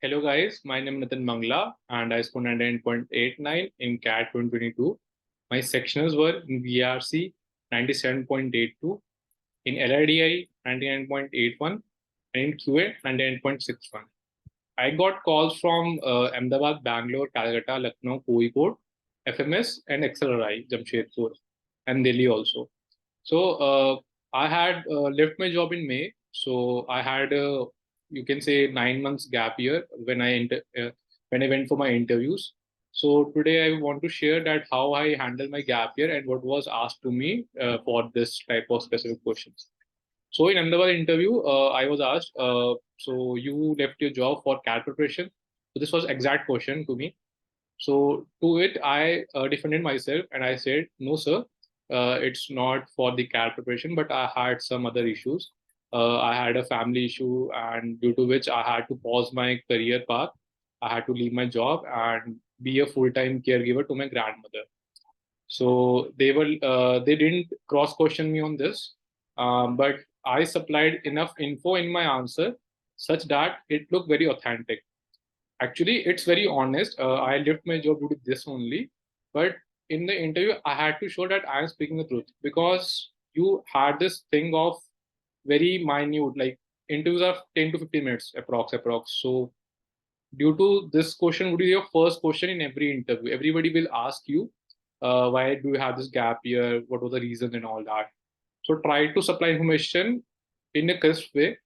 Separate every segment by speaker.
Speaker 1: Hello guys, my name is Nitin Mangla and I scored 99.89 in CAT 2022. My sectionals were in VRC 97.82, in LIDI 99.81, and in QA 99.61. I got calls from Ahmedabad, Bangalore, Calcutta, Lucknow, Kozhikode, FMS, and XLRI, Jamshedpur, and Delhi also. So I had left my job in May. So I had you can say 9 months gap year when I went for my interviews. So today I want to share that how I handled my gap year and what was asked to me for this type of specific questions. So in another interview, I was asked, so you left your job for CAT preparation. So this was exact question to me. So to it, I defended myself and I said, no, sir, it's not for the CAT preparation, but I had some other issues. I had a family issue, and due to which I had to pause my career path. I had to leave my job and be a full-time caregiver to my grandmother. So they didn't cross question me on this, but I supplied enough info in my answer such that it looked very authentic. Actually, it's very honest. I left my job due to this only. But in the interview, I had to show that I am speaking the truth because you had this thing of very minute, like interviews are 10 to 15 minutes approx. So due to this question would be your first question in every interview. Everybody will ask you, why do you have this gap year? What was the reason and all that? So try to supply information in a crisp way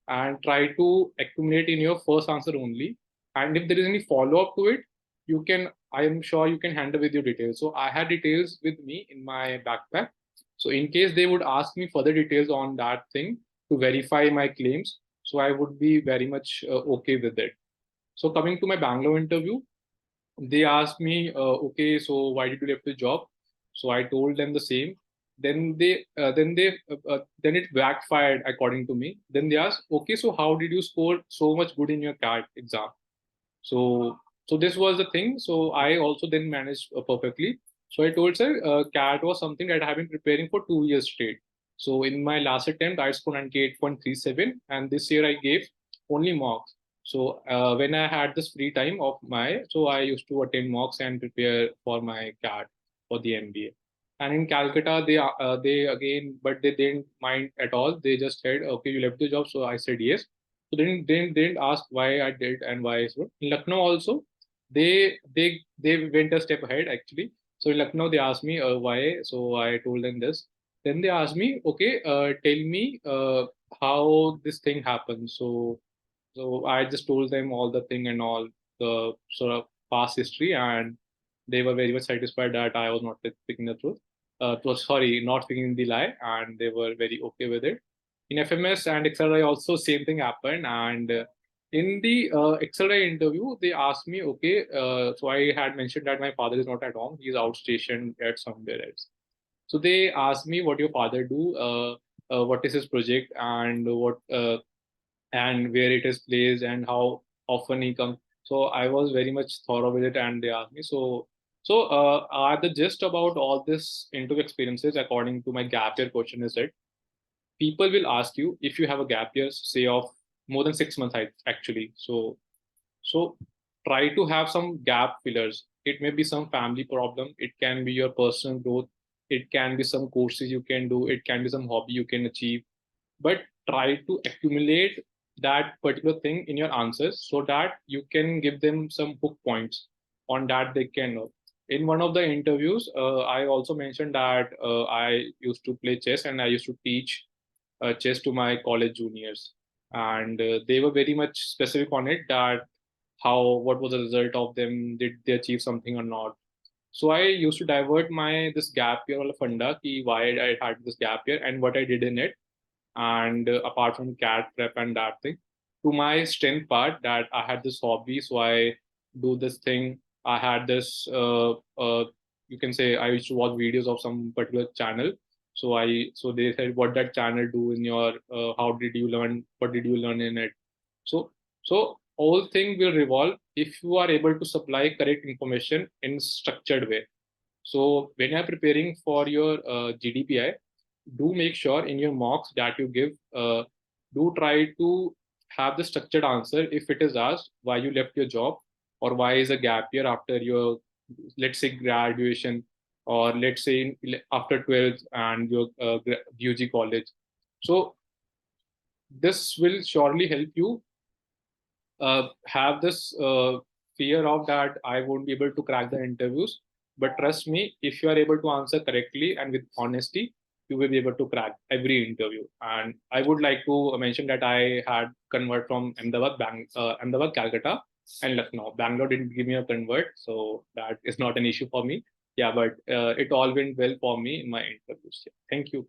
Speaker 1: and try to accumulate in your first answer only. And if there is any follow up to it, you can, I am sure you can handle with your details. So I had details with me in my backpack. So in case they would ask me further details on that thing to verify my claims, so I would be very much okay with it. So coming to my Bangalore interview, they asked me, okay, so why did you leave the job? So I told them the same. Then it backfired according to me. Then they asked, okay, so how did you score so much good in your CAT exam? So this was the thing. So I also then managed perfectly. So I told sir, CAT was something that I have been preparing for 2 years straight. So in my last attempt, I scored 98.37, and this year I gave only mocks. So when I had this free time of my, so I used to attend mocks and prepare for my CAT for the MBA. And in Calcutta, they again, but they didn't mind at all. They just said, okay, you left the job. So I said yes. So they didn't ask why I did and why I so. In Lucknow also, they went a step ahead actually. So in Lucknow, they asked me why. So I told them this. Then they asked me, okay, tell me how this thing happened. So I just told them all the thing and all the sort of past history, and they were very much satisfied that I was not speaking the truth. Sorry, not speaking the lie, and they were very okay with it. In FMS and XLI also same thing happened, and in the XLI interview they asked me, okay, so I had mentioned that my father is not at home; he's outstationed at somewhere else. So they asked me, what your father do? What is his project, and what and where it is placed and how often he comes. So I was very much thorough with it, and they asked me. So are the gist about all this interview experiences according to my gap year question is that people will ask you if you have a gap year, say of more than 6 months, actually. So try to have some gap fillers. It may be some family problem. It can be your personal growth. It can be some courses you can do. It can be some hobby you can achieve, but try to accumulate that particular thing in your answers so that you can give them some hook points on that they can know. In one of the interviews, I also mentioned that I used to play chess and I used to teach chess to my college juniors, and they were very much specific on it, that how, what was the result of them, did they achieve something or not. So I used to divert my this gap year or funda ki why I had this gap year and what I did in it, and apart from cat prep and that thing, to my strength part, that I had this hobby, so I do this thing. I had this you can say I used to watch videos of some particular channel. So they said, what that channel do in your, how did you learn, what did you learn in it. So so whole thing will revolve if you are able to supply correct information in structured way. So when you're preparing for your GDPI, do make sure in your mocks that you give, do try to have the structured answer if it is asked why you left your job, or why is a gap year after your, let's say, graduation, or let's say after 12th and your UG college. So this will surely help you have this fear of that I won't be able to crack the interviews. But trust me, if you are able to answer correctly and with honesty, you will be able to crack every interview. And I would like to mention that I had convert from Ahmedabad, Calcutta, and Lucknow. Bangalore didn't give me a convert, so that is not an issue for me. Yeah, but it all went well for me in my interviews. Yeah. Thank you.